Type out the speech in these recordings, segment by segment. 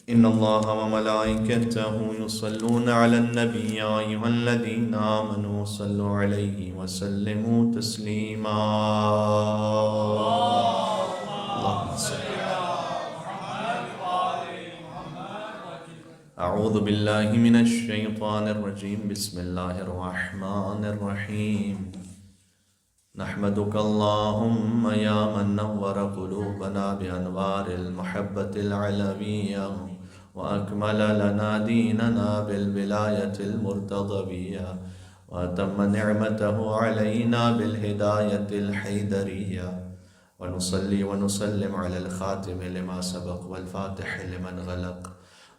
إن الله وملائكته يصلون على النبي يا أيها الذين آمنوا صلوا عليه وسلموا تسليما. اللهم صل. أعوذ بالله من الشيطان الرجيم. بسم الله الرحمن الرحيم. نحمدك اللهم يا من نور قلوبنا بأنوار المحبة العلوية وأكمل لنا ديننا بالولاية المرتضوية وأتم نعمته علينا بالهداية الحيدرية، ونصلي ونسلم على الخاتم لما سبق والفاتح لمن غلق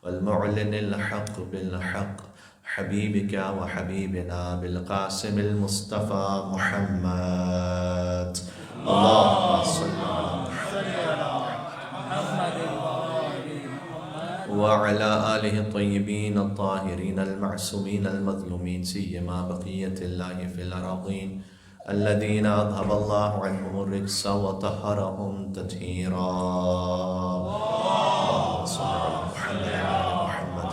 والمعلن الحق بالحق حبيبك وحبيبنا بالقاسم المصطفى محمد. اللهم صل على محمد وعلى آله الطيبين الطاهرين المعصومين المظلومين، سيما بقية الله في الأراضين الذين أذهب الله عنهم الرجس وطهرهم تطهيرا. اللهم صل على محمد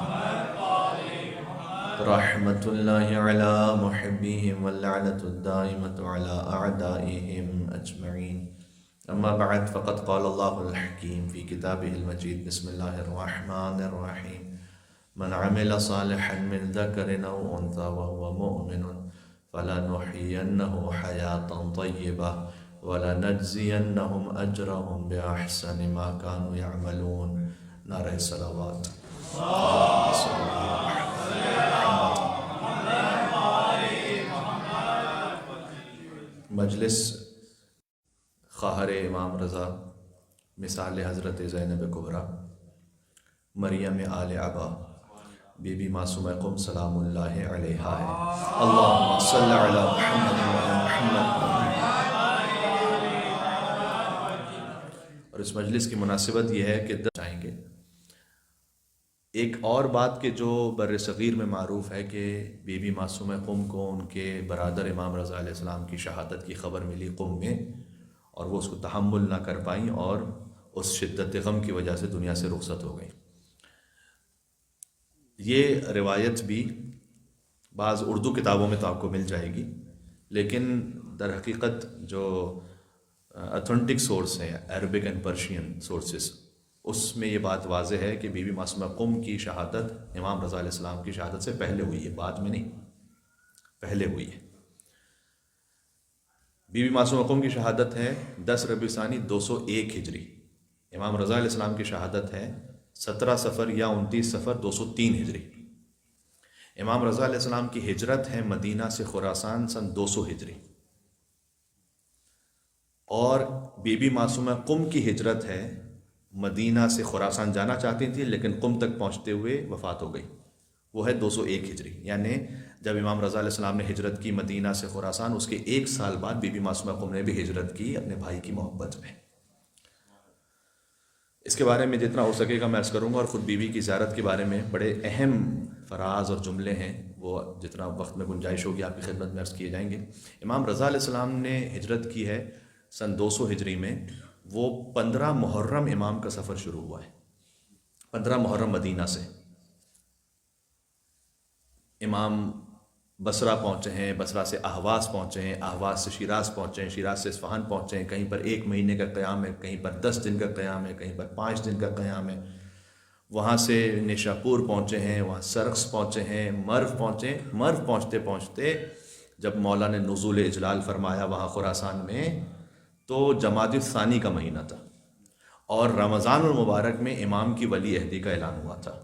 رحمة الله على محبيهم واللعنة الدائمة على أعدائهم أجمعين. أما بعد، فقد قال الله الحكيم في كتابه المجيد. بسم الله الرحمن الرحيم. من عمل صالحا من ذكر أو أنثى وهو مؤمن فلنحيينه حياة طيبة ولنجزينهم أجرهم بأحسن ما كانوا يعملون. نعرہ صلوات. مجلس خواہر امام رضا مثال حضرت زینب کبریٰ مریم آل عبا بی بی معصومہ قم سلام اللہ علیہا ہے. اللہم صل علی محمد وعلی محمد. اور اس مجلس کی مناسبت یہ ہے کہ چاہیں گے ایک اور بات کہ جو بر صغیر میں معروف ہے کہ بی بی معصومہ قم کو ان کے برادر امام رضا علیہ السلام کی شہادت کی خبر ملی قم میں، اور وہ اس کو تحمل نہ کر پائیں اور اس شدت غم کی وجہ سے دنیا سے رخصت ہو گئیں. یہ روایت بھی بعض اردو کتابوں میں تو آپ کو مل جائے گی، لیکن در حقیقت جو اتھینٹک سورس ہیں عربک اینڈ پرشین سورسز، اس میں یہ بات واضح ہے کہ بی بی معصومہ قم کی شہادت امام رضا علیہ السلام کی شہادت سے پہلے ہوئی ہے، بعد میں نہیں، پہلے ہوئی ہے. بی بی معصومہ قم کی شہادت ہے 10 ربیع ثانی 201 ہجری. امام رضا علیہ السلام کی شہادت ہے 17 صفر یا 29 صفر 203 ہجری. امام رضا علیہ السلام کی ہجرت ہے مدینہ سے خراسان سن 200 ہجری، اور بی بی معصومہ قم کی ہجرت ہے مدینہ سے خراسان جانا چاہتی تھی لیکن قم تک پہنچتے ہوئے وفات ہو گئی، وہ ہے 201 ہجری. یعنی جب امام رضا علیہ السلام نے ہجرت کی مدینہ سے خراسان، اس کے 1 سال بعد بی بی معصومہ قم نے بھی ہجرت کی اپنے بھائی کی محبت میں. اس کے بارے میں جتنا ہو سکے گا میں عرض کروں گا، اور خود بی بی کی زیارت کے بارے میں بڑے اہم فراز اور جملے ہیں، وہ جتنا وقت میں گنجائش ہوگی آپ کی خدمت میں عرض کیے جائیں گے. امام رضا علیہ السلام نے ہجرت کی ہے سن 200 ہجری میں. وہ 15 محرم امام کا سفر شروع ہوا ہے. 15 محرم مدینہ سے امام بصرہ پہنچے ہیں، بصرہ سے اہواز پہنچے ہیں، اہواز سے شیراز پہنچے ہیں، شیراز سے اصفہان پہنچے ہیں. کہیں پر 1 مہینے کا قیام ہے، کہیں پر 10 دن کا قیام ہے، کہیں پر 5 دن کا قیام ہے. وہاں سے نیشاپور پہنچے ہیں، وہاں سرخس پہنچے ہیں، مرو پہنچے. مرو پہنچتے پہنچتے جب مولا نے نزول اجلال فرمایا وہاں خراسان میں، تو جمادی الثانی کا مہینہ تھا، اور رمضان المبارک میں امام کی ولی عہدی کا اعلان ہوا تھا.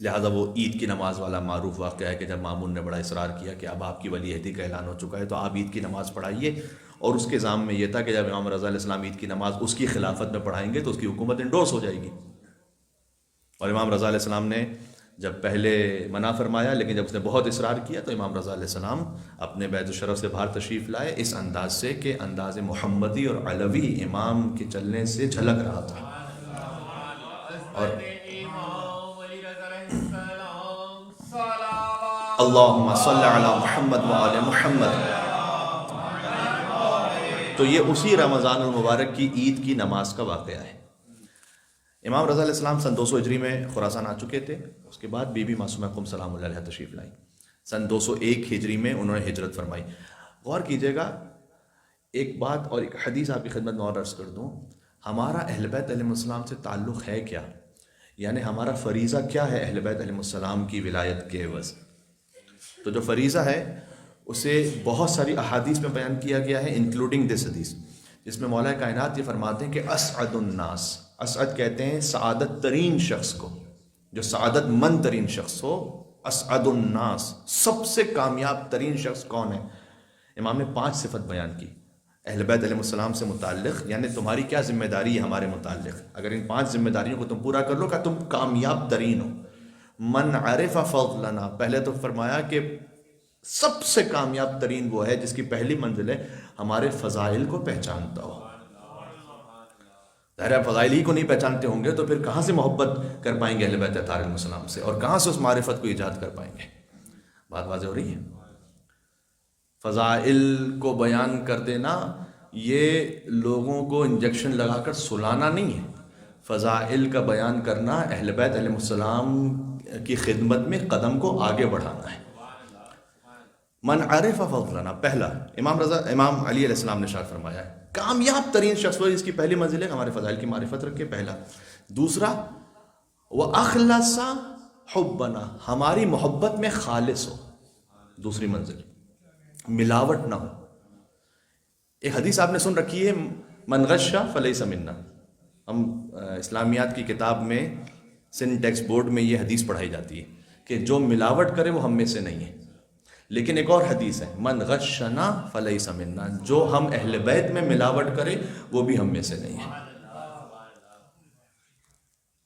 لہذا وہ عید کی نماز والا معروف واقعہ ہے کہ جب مامون نے بڑا اصرار کیا کہ اب آپ کی ولی عہدی کا اعلان ہو چکا ہے تو آپ عید کی نماز پڑھائیے. اور اس کے ضامن میں یہ تھا کہ جب امام رضا علیہ السلام عید کی نماز اس کی خلافت میں پڑھائیں گے تو اس کی حکومت انڈورس ہو جائے گی. اور امام رضا علیہ السلام نے جب پہلے منع فرمایا، لیکن جب اس نے بہت اصرار کیا تو امام رضا علیہ السلام اپنے بیت الشرف سے باہر تشریف لائے، اس انداز سے کہ انداز محمدی اور علوی امام کے چلنے سے جھلک رہا تھا. اور اللہم صل علی محمد وآل محمد. تو یہ اسی رمضان المبارک کی عید کی نماز کا واقعہ ہے. امام رضا علیہ السلام سن 200 ہجری میں خراسان آ چکے تھے. اس کے بعد بی بی معصومہ قم سلام اللہ علیہ تشریف لائیں. سن 201 ہجری میں انہوں نے ہجرت فرمائی. غور کیجیے گا ایک بات اور ایک حدیث آپ کی خدمت میں اور عرض کر دوں. ہمارا اہل بیت علیہ السلام سے تعلق ہے کیا؟ یعنی ہمارا فریضہ کیا ہے اہل بیت علیہ السلام کی ولایت کے عوض؟ تو جو فریضہ ہے اسے بہت ساری احادیث میں بیان کیا گیا ہے، انکلوڈنگ دس حدیث، جس میں مولا کائنات یہ فرماتے ہیں کہ اسعد الناس، اسعد کہتے ہیں سعادت ترین شخص کو، جو سعادت مند ترین شخص ہو. اسعد الناس، سب سے کامیاب ترین شخص کون ہے؟ امام نے 5 صفت بیان کی اہل بیت علیہ السلام سے متعلق. یعنی تمہاری کیا ذمہ داری ہے ہمارے متعلق؟ اگر ان 5 ذمہ داریوں کو تم پورا کر لو کہ تم کامیاب ترین ہو. من عرف فضلنا، پہلے تو فرمایا کہ سب سے کامیاب ترین وہ ہے جس کی پہلی منزل ہے ہمارے فضائل کو پہچانتا ہو. ظاہر فضائل ہی کو نہیں پہچانتے ہوں گے تو پھر کہاں سے محبت کر پائیں گے اہل بیت اطہار علیہ السلام سے، اور کہاں سے اس معرفت کو ایجاد کر پائیں گے؟ بات واضح ہو رہی ہے. فضائل کو بیان کر دینا یہ لوگوں کو انجیکشن لگا کر سلانا نہیں ہے. فضائل کا بیان کرنا اہل بیت علیہ السلام کی خدمت میں قدم کو آگے بڑھانا ہے. من عرف فضلنا، پہلا امام علی علیہ السلام نے ارشاد فرمایا ہے کامیاب ترین شخص وہ جس کی پہلی منزل ہے ہمارے فضائل کی معرفت رکھے، پہلا. دوسرا وَأَخْلَصَ حُبَّنَا، ہماری محبت میں خالص ہو، دوسری منزل، ملاوٹ نہ ہو. ایک حدیث آپ نے سن رکھی ہے من غش فلیس منا. ہم اسلامیات کی کتاب میں سن ٹیکسٹ بورڈ میں یہ حدیث پڑھائی جاتی ہے کہ جو ملاوٹ کرے وہ ہم میں سے نہیں ہے. لیکن ایک اور حدیث ہے من غشنا فلیس منا، جو ہم اہل بیت میں ملاوٹ کرے وہ بھی ہم میں سے نہیں ہے.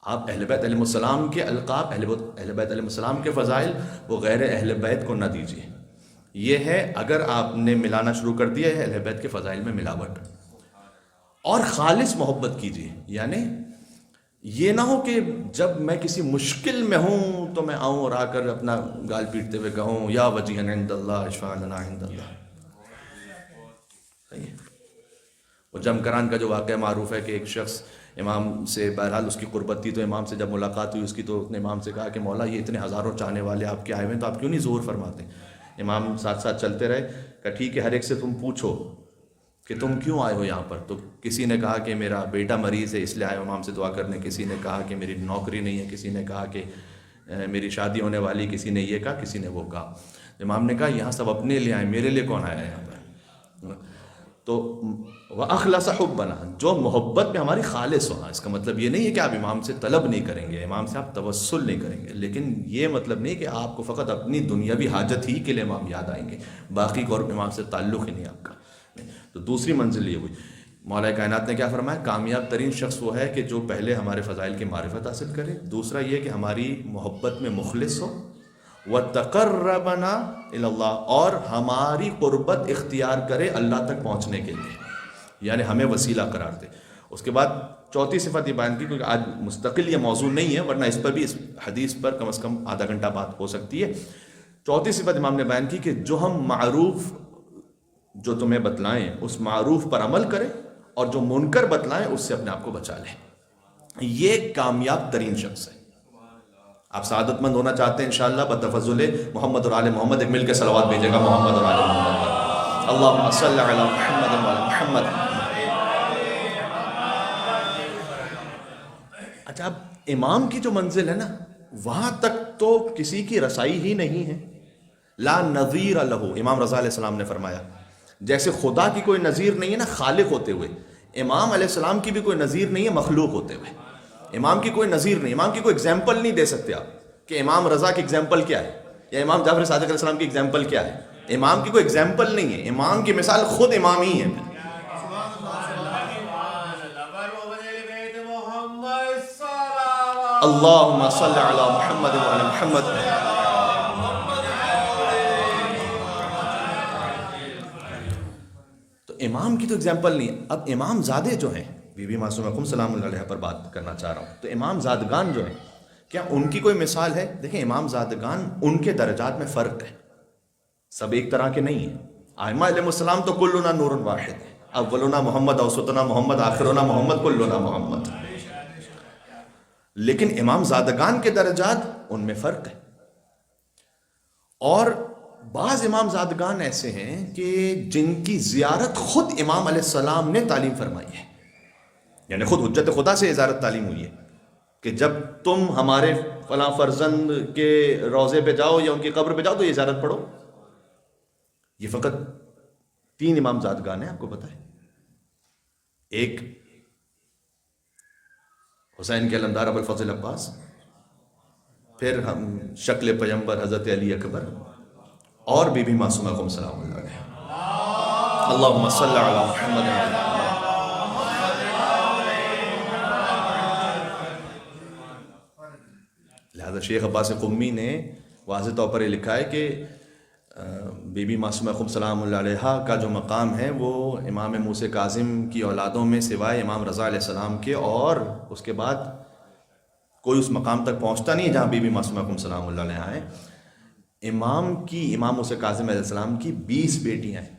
آپ اہل بیت علیہ السلام کے القاب، اہل بیت علیہ السلام کے فضائل وہ غیر اہل بیت کو نہ دیجیے. یہ ہے اگر آپ نے ملانا شروع کر دیا ہے اہل بیت کے فضائل میں ملاوٹ. اور خالص محبت کیجیے، یعنی یہ نہ ہو کہ جب میں کسی مشکل میں ہوں تو میں آؤں اور آ کر اپنا گال پیٹتے ہوئے کہوں یا وجیہا عند اللہ اشفع لنا عند اللہ. صحیح ہے. وہ جمکران کا جو واقعہ معروف ہے کہ ایک شخص امام سے، بہرحال اس کی قربت تھی تو امام سے جب ملاقات ہوئی اس کی تو اس نے امام سے کہا کہ مولا یہ اتنے ہزاروں چاہنے والے آپ کے آئے ہوئے ہیں تو آپ کیوں نہیں ظہور فرماتے؟ امام ساتھ ساتھ چلتے رہے کہ ٹھیک ہے ہر ایک سے تم پوچھو کہ تم کیوں آئے ہو یہاں پر. تو کسی نے کہا کہ میرا بیٹا مریض ہے اس لیے آئے ہو امام سے دعا کرنے، کسی نے کہا کہ میری نوکری نہیں ہے، کسی نے کہا کہ میری شادی ہونے والی، کسی نے یہ کہا، کسی نے وہ کہا. امام نے کہا یہاں سب اپنے لیے آئے، میرے لیے کون آیا ہے یہاں پر؟ تو وَأَخْلَصَ حُبَّنَا، جو محبت میں ہماری خالص ہونا. اس کا مطلب یہ نہیں ہے کہ آپ امام سے طلب نہیں کریں گے، امام سے آپ توسل نہیں کریں گے، لیکن یہ مطلب نہیں کہ آپ کو فقط اپنی دنیاوی حاجت ہی کے لیے امام یاد آئیں گے، باقی اور امام سے تعلق ہی نہیں آپ کا. تو دوسری منزل یہ ہوئی. مولا کائنات نے کیا فرمایا؟ کامیاب ترین شخص وہ ہے کہ جو پہلے ہمارے فضائل کی معرفت حاصل کرے، دوسرا یہ کہ ہماری محبت میں مخلص ہو، وَتَقَرَّبَنَا إِلَى اللَّهِ، اور ہماری قربت اختیار کرے اللہ تک پہنچنے کے لیے، یعنی ہمیں وسیلہ قرار دے. اس کے بعد چوتھی صفت یہ بیان کی، کیونکہ آج مستقل یہ موضوع نہیں ہے ورنہ اس پر بھی، اس حدیث پر کم از کم آدھا گھنٹہ بات ہو سکتی ہے. چوتھی صفت امام نے بیان کی کہ جو ہم معروف جو تمہیں بتلائیں اس معروف پر عمل کرے اور جو منکر بتلائیں اس سے اپنے آپ کو بچا لیں. یہ کامیاب ترین شخص ہے. آپ سعادت مند ہونا چاہتے ہیں انشاءاللہ بتفضل محمد اور آل محمد، ایک مل کے صلوات بھیجے گا محمد اور آل محمد پر. اللہم صلی علی محمد و علی محمد. اچھا اب امام کی جو منزل ہے نا وہاں تک تو کسی کی رسائی ہی نہیں ہے. لا نظیر لہ، امام رضا علیہ السلام نے فرمایا جیسے خدا کی کوئی نظیر نہیں ہے نا خالق ہوتے ہوئے، امام علیہ السلام کی بھی کوئی نظیر نہیں ہے مخلوق ہوتے ہوئے. امام کی کوئی نظیر نہیں، امام کی کوئی اگزامپل نہیں دے سکتے آپ کہ امام رضا کی اگزامپل کیا ہے یا امام جعفر صادق علیہ السلام کی اگزامپل کیا ہے. امام کی کوئی اگزامپل نہیں ہے، امام کی مثال خود امام ہی ہے. اللہم صلی علی محمد و علی محمد. تو امام کی تو اگزامپل نہیں ہے. اب امام زادے جو ہیں، بی بی معصومہ قم سلام اللہ علیہ پر بات کرنا چاہ رہا ہوں، تو امام زادگان جو ہیں کیا ان کی کوئی مثال ہے؟ دیکھیں امام زادگان ان کے درجات میں فرق ہے، سب ایک طرح کے نہیں ہیں. ائمہ علیہ السلام تو کلنا نور واحد ہے، اولنا محمد، اوسطنا محمد، آخرنا محمد، کلنا محمد. لیکن امام زادگان کے درجات ان میں فرق ہے. اور بعض امام زادگان ایسے ہیں کہ جن کی زیارت خود امام علیہ السلام نے تعلیم فرمائی ہے، یعنی خود حجت خدا سے زیارت تعلیم ہوئی ہے کہ جب تم ہمارے فلاں فرزند کے روضے پہ جاؤ یا ان کی قبر پہ جاؤ تو یہ زیارت پڑھو. یہ فقط 3 امام زادگان ہیں، آپ کو پتہ ہے. ایک حسین کے علمدار ابو الفضل عباس، پھر ہم شکل پیغمبر حضرت علی اکبر، اور بی بی معصومہ قم سلام اللہ علیہ. اللہم صلی علی محمد وعلی آل محمد. لہذا شیخ عباس قمی نے واضح طور پر یہ لکھا ہے کہ بی بی معصومہ قم سلام اللہ علیہ کا جو مقام ہے وہ امام موسی کاظم کی اولادوں میں سوائے امام رضا علیہ السلام کے اور اس کے بعد کوئی اس مقام تک پہنچتا نہیں ہے جہاں بی بی معصومہ قم سلام اللہ علیہ ہیں. امام موسی کاظم علیہ السلام کی 20 بیٹیاں ہیں.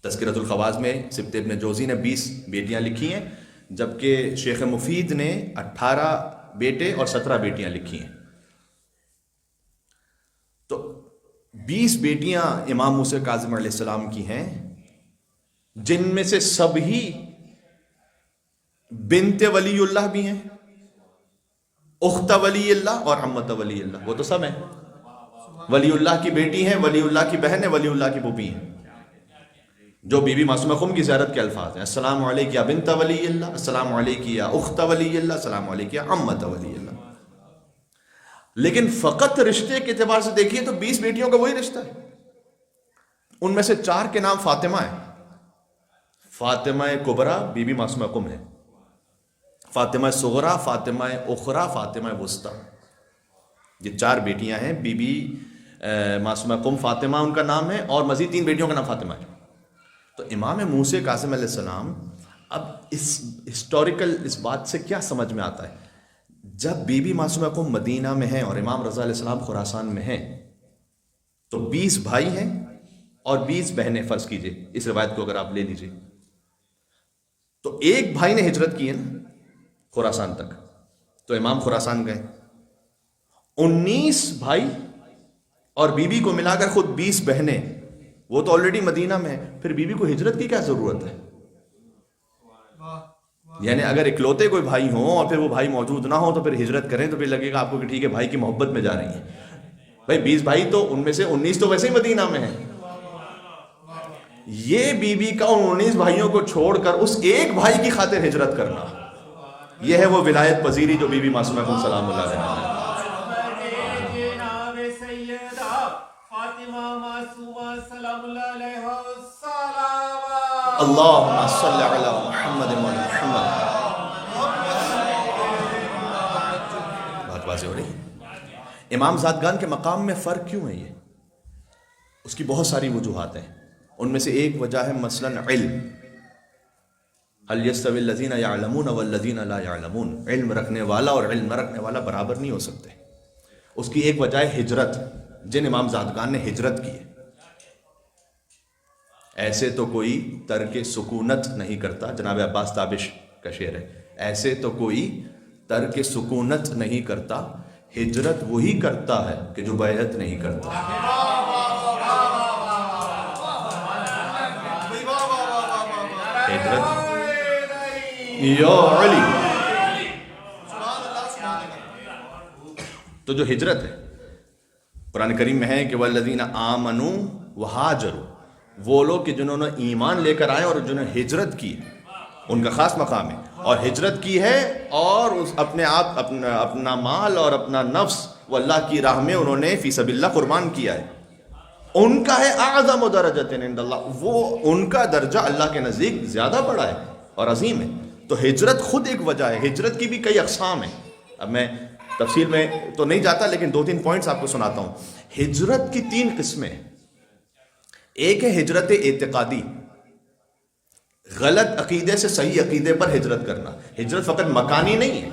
تذکرۃ الخواص میں سبط ابن جوزی نے 20 بیٹیاں لکھی ہیں، جبکہ شیخ مفید نے 18 بیٹے اور 17 بیٹیاں لکھی ہیں. تو 20 بیٹیاں امام موسی کاظم علیہ السلام کی ہیں، جن میں سے سب ہی بنت ولی اللہ بھی ہیں، اخت ولی اللہ اور عمت ولی اللہ، وہ تو سب ہیں. ولی اللہ کی بیٹی ہیں، ولی اللہ کی بہن ہے، ولی اللہ کی پھوپھی ہیں، جو بی بی معصومہ قم کی زیارت کے الفاظ ہیں. السلام علیک یا بنت ولی اللہ، السلام علیک یا اخت ولی اللہ، السلام علیک یا عمت ولی اللہ. لیکن فقط رشتے کے اعتبار سے دیکھیے تو 20 بیٹیوں کا وہی رشتہ ہے. ان میں سے 4 کے نام فاطمہ ہیں. فاطمہ کبریٰ بی بی معصومہ قم ہے، فاطمہ صغریٰ، فاطمہ اخریٰ، فاطمہ وسطیٰ. یہ 4 بیٹیاں ہیں. بی بی معصومہ قم فاطمہ ان کا نام ہے، اور مزید 3 بیٹیوں کا نام فاطمہ ہے. تو امام موسی کاظم علیہ السلام، اب اس ہسٹوریکل اس بات سے کیا سمجھ میں آتا ہے، جب بی بی معصومہ قم مدینہ میں ہیں اور امام رضا علیہ السلام خراسان میں ہیں تو 20 بھائی ہیں اور 20 بہنیں. فرض کیجئے اس روایت کو اگر آپ لے لیجئے تو ایک بھائی نے ہجرت کی ہے نا خراسان تک، تو امام خراسان گئے. 19 بھائی اور بی بی کو ملا کر خود 20 بہنیں، وہ تو آلریڈی مدینہ میں ہے، پھر بی بی کو ہجرت کی کیا ضرورت ہے؟ یعنی اگر اکلوتے کوئی بھائی ہوں اور پھر وہ بھائی موجود نہ ہو تو پھر ہجرت کریں تو پھر لگے گا آپ کو کہ ٹھیک ہے بھائی کی محبت میں جا رہی ہیں. بھائی 20 بھائی تو ان میں سے 19 تو ویسے ہی مدینہ میں ہیں. یہ بی بی کا ان 19 بھائیوں کو چھوڑ کر اس ایک بھائی کی خاطر ہجرت کرنا، یہ ہے وہ ولایت پذیری جو بی بی معصومہ قم سلام اللہ علیہ ہے. اللہم صلی علی محمد و علی محمد. بات واضح ہو رہی ہے. امام زادگان کے مقام میں فرق کیوں ہے؟ یہ اس کی بہت ساری وجوہات ہیں. ان میں سے ایک وجہ ہے مثلا علم. هل يستوي الذين يعلمون والذين لا يعلمون. علم رکھنے والا اور علم نہ رکھنے والا برابر نہیں ہو سکتے. اس کی ایک وجہ ہے ہجرت. جن امام زادگان نے ہجرت کی ہے، ایسے تو کوئی ترک سکونت نہیں کرتا. جناب عباس تابش کا شعر ہے، ایسے تو کوئی ترک سکونت نہیں کرتا، ہجرت وہی کرتا ہے کہ جو بیعت نہیں کرتا. ہجرت یا علی. تو جو ہجرت ہے قرآن کریم میں ہے کہ والذین آمنوا وہاجروا، وہ لوگ کہ جنہوں نے ایمان لے کر آئے اور جنہوں نے ہجرت کی، ان کا خاص مقام ہے. اور ہجرت کی ہے اور اپنے آپ اپنا مال اور اپنا نفس وہ اللہ کی راہ میں انہوں نے فی سبیل اللہ قربان کیا ہے. ان کا ہے اعظم درجۃ عند اللہ، وہ ان کا درجہ اللہ کے نزدیک زیادہ بڑا ہے اور عظیم ہے. تو ہجرت خود ایک وجہ ہے. ہجرت کی بھی کئی اقسام ہیں. اب میں تفصیل میں تو نہیں جاتا لیکن 2-3 پوائنٹس آپ کو سناتا ہوں. ہجرت کی 3 قسمیں. ایک ہے ہجرت اعتقادی، غلط عقیدے سے صحیح عقیدے پر ہجرت کرنا. ہجرت فقط مکانی نہیں ہے.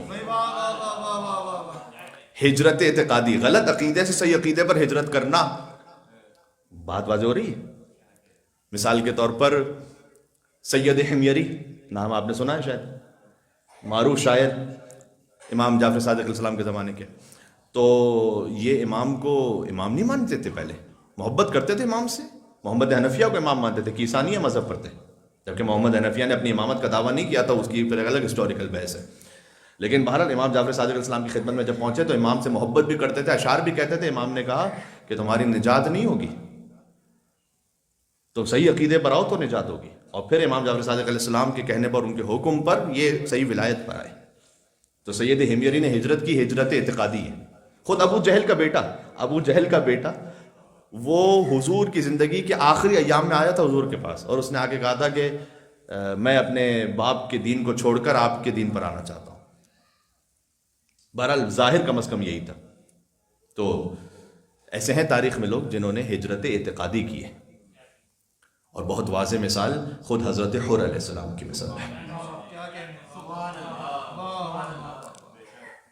ہجرت اعتقادی، غلط عقیدے سے صحیح عقیدے پر ہجرت کرنا. بات واضح ہو رہی ہے؟ مثال کے طور پر سید حمیری، نام آپ نے سنا ہے شاید، معروف شاعر، امام جعفر صادق علیہ السلام کے زمانے کے. تو یہ امام کو امام نہیں مانتے تھے، پہلے محبت کرتے تھے امام سے. محمد حنفیہ کو امام مانتے تھے، کیسانیہ مذہب پر تھے، جبکہ محمد حنفیہ نے اپنی امامت کا دعویٰ نہیں کیا تھا، اس کی پھر الگ ہسٹوریکل بحث ہے. لیکن بہرحال امام جعفر صادق علیہ السلام کی خدمت میں جب پہنچے تو امام سے محبت بھی کرتے تھے، اشعار بھی کہتے تھے. امام نے کہا کہ تمہاری نجات نہیں ہوگی، تو صحیح عقیدے پر آؤ تو نجات ہوگی. اور پھر امام جعفر صادق علیہ السلام کے کہنے پر، ان کے حکم پر یہ صحیح ولایت پر آئے. تو سید ہمیر نے ہجرت کی، ہجرت اعتقادی ہے. خود ابو جہل کا بیٹا وہ حضور کی زندگی کے آخری ایام میں آیا تھا حضور کے پاس، اور اس نے آ کے کہا تھا کہ میں اپنے باپ کے دین کو چھوڑ کر آپ کے دین پر آنا چاہتا ہوں. بہرحال ظاہر کم از کم یہی تھا. تو ایسے ہیں تاریخ میں لوگ جنہوں نے ہجرت اعتقادی کی ہے، اور بہت واضح مثال خود حضرت حر علیہ السلام کی مثال ہے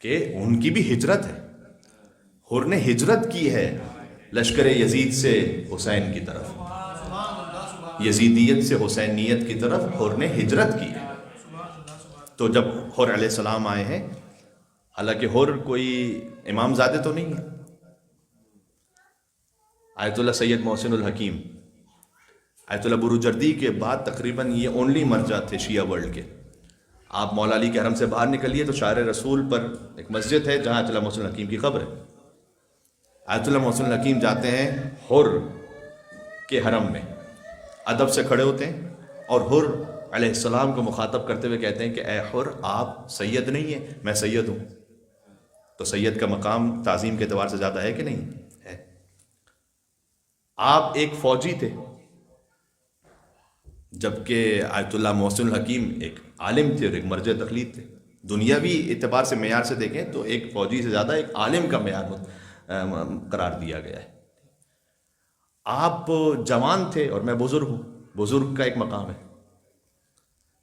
کہ ان کی بھی ہجرت ہے. حر نے ہجرت کی ہے لشکر یزید سے حسین کی طرف، یزیدیت سے حسینیت کی طرف حر نے ہجرت کی ہے. تو جب حر علیہ السلام آئے ہیں، حالانکہ حر کوئی امام زادے تو نہیں ہے، آیت اللہ سید محسن الحکیم آیت اللہ بروجردی کے بعد تقریباً یہ اونلی مرجع تھے شیعہ ورلڈ کے. آپ مولا علی کے حرم سے باہر نکلیے تو شارع رسول پر ایک مسجد ہے جہاں آیت اللہ محسن الحکیم کی قبر ہے. آیت اللہ محسن الحکیم جاتے ہیں حر کے حرم میں، ادب سے کھڑے ہوتے ہیں، اور حر علیہ السلام کو مخاطب کرتے ہوئے کہتے ہیں کہ اے حر، آپ سید نہیں ہیں، میں سید ہوں. تو سید کا مقام تعظیم کے اعتبار سے زیادہ ہے کہ نہیں ہے؟ آپ ایک فوجی تھے، جبکہ آیت اللہ محسن الحکیم ایک عالم تھے اور ایک مرجع تقلید تھے. دنیاوی اعتبار سے معیار سے دیکھیں تو ایک فوجی سے زیادہ ایک عالم کا معیار قرار دیا گیا ہے. آپ جوان تھے اور میں بزرگ ہوں، بزرگ کا ایک مقام ہے.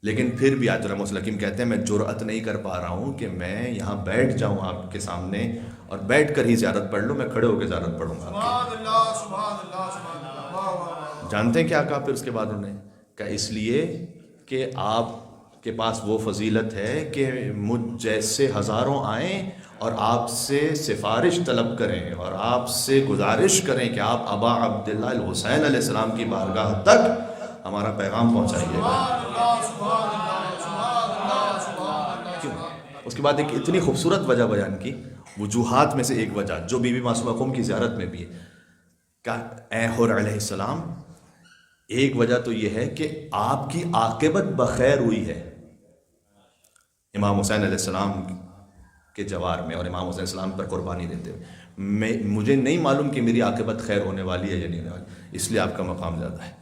لیکن پھر بھی آیت اللہ محسن الحکیم کہتے ہیں میں جرأت نہیں کر پا رہا ہوں کہ میں یہاں بیٹھ جاؤں آپ کے سامنے اور بیٹھ کر ہی زیارت پڑھ لوں، میں کھڑے ہو کے زیارت پڑھوں گا. جانتے ہیں کیا کہا پھر اس کے بعد انہوں نے کہا؟ اس لیے کہ آپ کے پاس وہ فضیلت ہے کہ مجھ جیسے ہزاروں آئیں اور آپ سے سفارش طلب کریں اور آپ سے گزارش کریں کہ آپ ابا عبداللہ الحسین علیہ السلام کی بارگاہ تک ہمارا پیغام پہنچائیے گا. اس کے بعد ایک اتنی خوبصورت وجہ بیان کی، وجوہات میں سے ایک وجہ جو بی بی معصومہ قم کی زیارت میں بھی ہے، کہ اے حر علیہ السلام، ایک وجہ تو یہ ہے کہ آپ کی عاقبت بخیر ہوئی ہے امام حسین علیہ السلام کے جوار میں اور امام حسین علیہ السلام پر قربانی دیتے ہوئے. مجھے نہیں معلوم کہ میری عاقبت خیر ہونے والی ہے یا نہیں ہونے والی، اس لیے آپ کا مقام زیادہ ہے.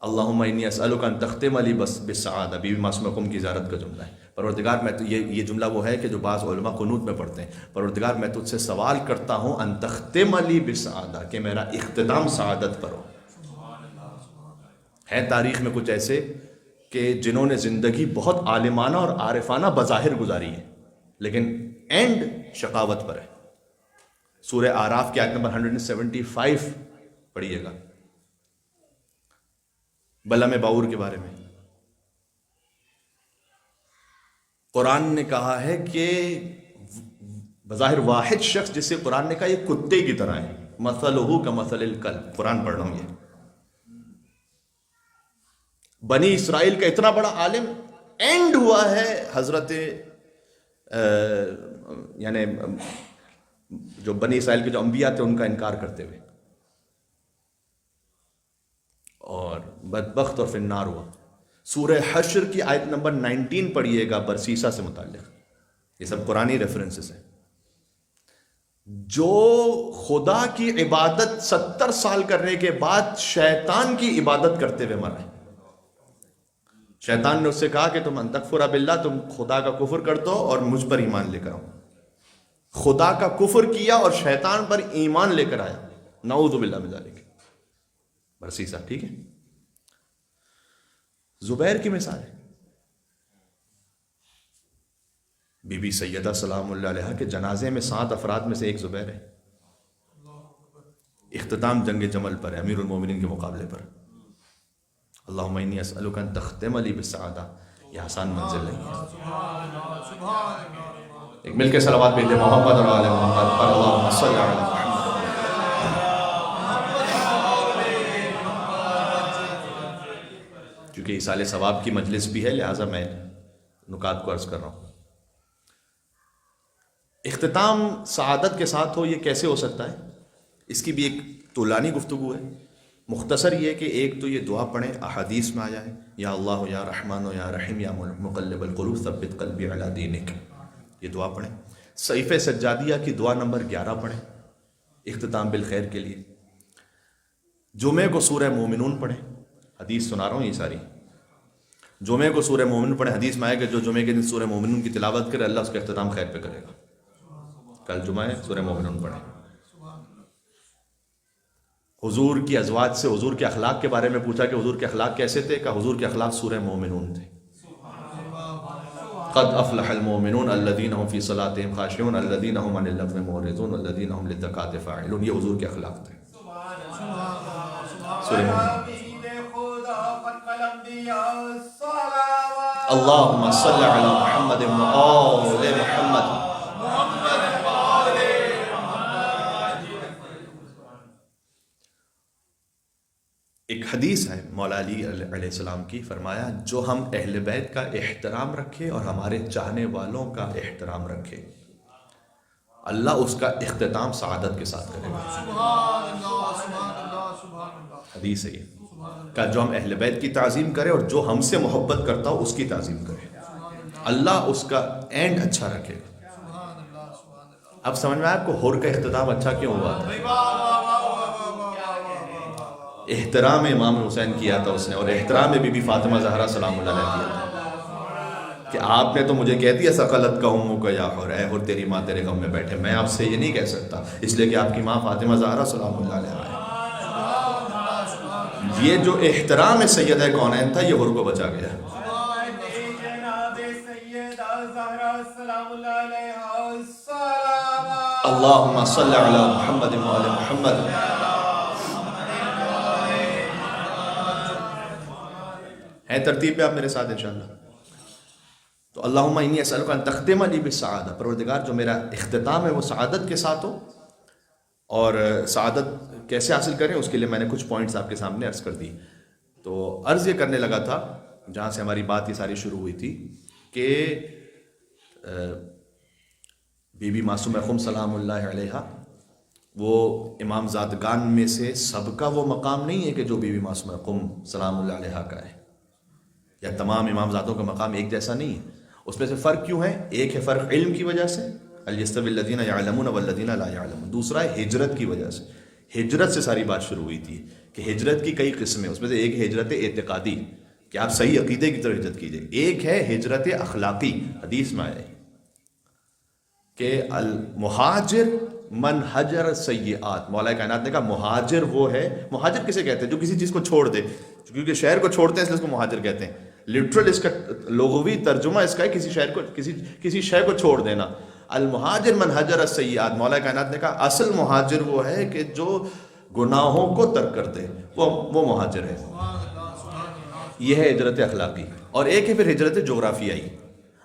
اللہم انی اسألک ان تختم علی بالسعادہ، بی بی معصومہ قم کی زیارت کا جملہ ہے. پروردگار میں تو یہ جملہ وہ ہے کہ جو بعض علماء قنوت میں پڑھتے ہیں، پروردگار میں تجھ سے سوال کرتا ہوں ان تختم علی بالسعادہ، کہ میرا اختتام سعادت پر ہو. ہے تاریخ میں کچھ ایسے کہ جنہوں نے زندگی بہت عالمانہ اور عارفانہ بظاہر گزاری ہے، لیکن اینڈ شقاوت پر ہے. سورہ اعراف کی آیت نمبر 175 پڑھیے گا، بلم باور کے بارے میں. قرآن نے کہا ہے کہ بظاہر واحد شخص جسے قرآن نے کہا یہ کتے کی طرح ہے، مثلہ کمثل الکلب. قرآن پڑھ رہا ہوں. یہ بنی اسرائیل کا اتنا بڑا عالم، اینڈ ہوا ہے حضرت یعنی جو بنی اسرائیل کے جو انبیاء تھے ان کا انکار کرتے ہوئے، اور بدبخت اور فی النار ہوا. سورہ حشر کی آیت نمبر 19 پڑھیے گا برسیسا سے متعلق. یہ سب قرآنی ریفرنسز ہیں. جو خدا کی عبادت 70 سال کرنے کے بعد شیطان کی عبادت کرتے ہوئے مرا ہے. شیطان نے اس سے کہا کہ تم ان تکفر باللہ، تم خدا کا کفر کر دو اور مجھ پر ایمان لے کر آؤ. خدا کا کفر کیا اور شیطان پر ایمان لے کر آیا. نعوذ باللہ من ذالک. برسیسا، ٹھیک ہے. زبیر کی مثال ہے، بی بی سیدہ سلام اللہ علیہا کے جنازے میں 7 افراد میں سے ایک زبیر ہے. اختتام جنگ جمل پر ہے، امیر المومنین کے مقابلے پر. اللہم انی اسألک ان تختم علی بالسعادہ، یہ آسان منزل نہیں ہے۔ ایک مل کے صلوات بھیجتے محمد اور آل محمد پر اللہم صلی علی محمد۔ کیونکہ ایصال ثواب کی مجلس بھی ہے، لہٰذا میں نکات کو عرض کر رہا ہوں۔ اختتام سعادت کے ساتھ ہو، یہ کیسے ہو سکتا ہے؟ اس کی بھی ایک طولانی گفتگو ہے۔ مختصر یہ کہ ایک تو یہ دعا پڑھیں، احادیث میں آیا ہے، یا اللہ یا رحمان یا رحیم یا مقلب القلوب ثبت قلبی علی دینک، یہ دعا پڑھیں۔ صحیفہ سجادیہ کی دعا نمبر 11 پڑھیں اختتام بالخیر کے لیے۔ جمعے کو سورہ مومنون پڑھیں، حدیث سنا رہا ہوں یہ ساری۔ جمعے کو سورہ مومنون پڑھیں، حدیث میں آئے کہ جو جمعے کے دن سورہ مومنون کی تلاوت کرے اللہ اس کا اختتام خیر پہ کرے گا۔ کل جمعہ ہے، سورہ مومنون پڑھیں۔ حضور کی ازواج سے حضور کے اخلاق کے بارے میں پوچھا کہ حضور کے اخلاق کیسے تھے، کہ حضور کے اخلاق سورہ مومنون تھے۔ قد افلح المؤمنون الذین هم فی صلاتهم خاشعون الذین هم عن اللغو معرضون الذین هم للزکاة فاعلون، یہ حضور کے اخلاق تھے۔ سورہ مومنون۔ اللہم صلی علی محمد وآل محمد۔ ایک حدیث ہے مولا علی علیہ السلام کی، فرمایا جو ہم اہل بیت کا احترام رکھے اور ہمارے چاہنے والوں کا احترام رکھے، اللہ اس کا اختتام سعادت کے ساتھ کرے گا۔ حدیث ہے یہ کہ جو ہم اہل بیت کی تعظیم کرے اور جو ہم سے محبت کرتا ہو اس کی تعظیم کرے، اللہ اس کا اینڈ اچھا رکھے گا۔ اب سمجھ میں آپ کو حور کا اختتام اچھا کیوں ہوا تھا؟ احترام امام حسین کیا تھا اس نے، اور احترام بی بی فاطمہ زہرا سلام اللہ علیہ کیا تھا کہ آپ نے تو مجھے کہہ دیا ثقلت کا امک یا حور، اے حور تیری ماں تیرے غم میں بیٹھے، میں آپ سے یہ نہیں کہہ سکتا اس لیے کہ آپ کی ماں فاطمہ زہرا سلام اللہ علیہ ہے۔ یہ جو احترام سیدہ کونین تھا یہ حور کو بچا گیا۔ اللہم صلی علی محمد وآل محمد۔ ہے ترتیب پہ آپ میرے ساتھ انشاءاللہ؟ تو اللہم انی اسألک ان تختم لی بالسعادہ، پروردگار جو میرا اختتام ہے وہ سعادت کے ساتھ ہو۔ اور سعادت کیسے حاصل کریں اس کے لیے میں نے کچھ پوائنٹس آپ کے سامنے عرض کر دی۔ تو عرض یہ کرنے لگا تھا جہاں سے ہماری بات یہ ساری شروع ہوئی تھی کہ بی بی معصومہ خم سلام اللہ علیہ وہ امام زادگان میں سے سب کا وہ مقام نہیں ہے کہ جو بی بی معصومہ خم سلام اللہ علیہ کا ہے، یا تمام امام زادوں کا مقام ایک جیسا نہیں ہے۔ اس میں سے فرق کیوں ہے؟ ایک ہے فرق علم کی وجہ سے، الیستوی الذین یعلمون والذین لا یعلمون، دوسرا ہے ہجرت کی وجہ سے۔ ہجرت سے ساری بات شروع ہوئی تھی کہ ہجرت کی کئی قسمیں، اس میں سے ایک ہے ہجرت اعتقادی کہ آپ صحیح عقیدے کی طرف ہجرت کیجئے، ایک ہے ہجرت اخلاقی، حدیث میں آیا ہے کہ المہاجر من حجر سیئات، مولا کائنات نے کہا مہاجر وہ ہے، مہاجر کسے کہتے ہیں جو کسی چیز کو چھوڑ دے، کیونکہ شہر کو چھوڑتے ہیں اس لیے اس کو مہاجر کہتے ہیں۔ لٹرل اس کا لغوی ترجمہ اس کا ہے کسی شہر کو کسی شے کو چھوڑ دینا۔ المہاجر من حجر السیئات، مولا کائنات نے کہا اصل مہاجر وہ ہے کہ جو گناہوں کو ترک کر دے، وہ مہاجر ہے۔ یہ ہے ہجرت اخلاقی۔ اور ایک ہے پھر ہجرت جغرافیائی،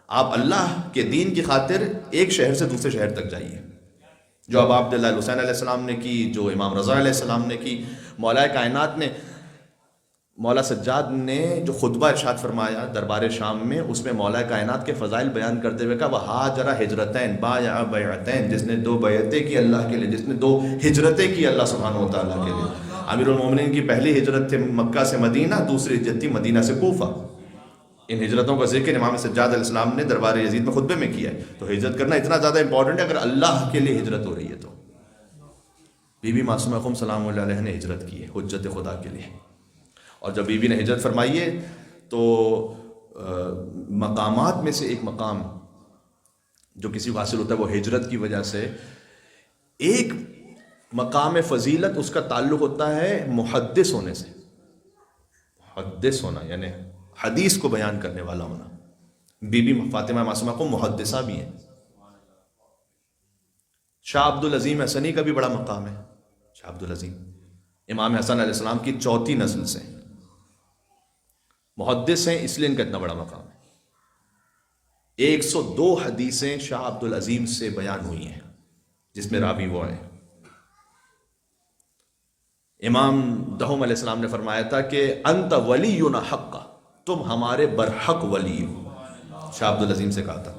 آپ اللہ کے دین کی خاطر ایک شہر سے دوسرے شہر تک جائیے، جو اب عبداللہ الحسین علیہ السلام نے کی، جو امام رضا علیہ السلام نے کی۔ مولا کائنات نے، مولا سجاد نے جو خطبہ ارشاد فرمایا دربار شام میں، اس میں مولا کائنات کے فضائل بیان کرتے ہوئے کہا وَحَاجَرَ ہجرتین بَایَعَ بَیعتین، جس نے 2 بیعتیں کی اللہ کے لیے، جس نے 2 ہجرتیں کی اللہ سبحانہ و تعالیٰ کے لیے۔ امیر المومنین کی پہلی ہجرت تھی مکہ سے مدینہ، دوسری ہجرت تھی مدینہ سے کوفہ۔ ان ہجرتوں کا ذکر امام سجاد علیہ السلام نے دربار یزید میں خطبے میں کیا ہے۔ تو ہجرت کرنا اتنا زیادہ امپورٹنٹ ہے اگر اللہ کے لیے ہجرت ہو رہی ہے تو۔ بی بی معصومہ خم سلام اللہ علیہ نے ہجرت کی ہے حجت خدا کے لیے، اور جب بی بی نے ہجرت فرمائی ہے تو مقامات میں سے ایک مقام جو کسی کو حاصل ہوتا ہے وہ ہجرت کی وجہ سے، ایک مقام فضیلت اس کا تعلق ہوتا ہے محدث ہونے سے۔ محدث ہونا یعنی حدیث کو بیان کرنے والا ہونا۔ بی بی فاطمہ معصومہ کو محدثہ بھی ہیں۔ شاہ عبد العظیم حسنی کا بھی بڑا مقام ہے۔ شاہ عبد العظیم امام حسن علیہ السلام کی 4تھی نسل سے محدث ہیں، اس لیے ان کا اتنا بڑا مقام ہے۔ 102 حدیثیں شاہ عبد العظیم سے بیان ہوئی ہیں جس میں راوی وہ ہیں۔ امام دہم علیہ السلام نے فرمایا تھا کہ انت ولینا حقا، تم ہمارے برحق ولی ہو، شاہ عبد العظیم سے کہا تھا۔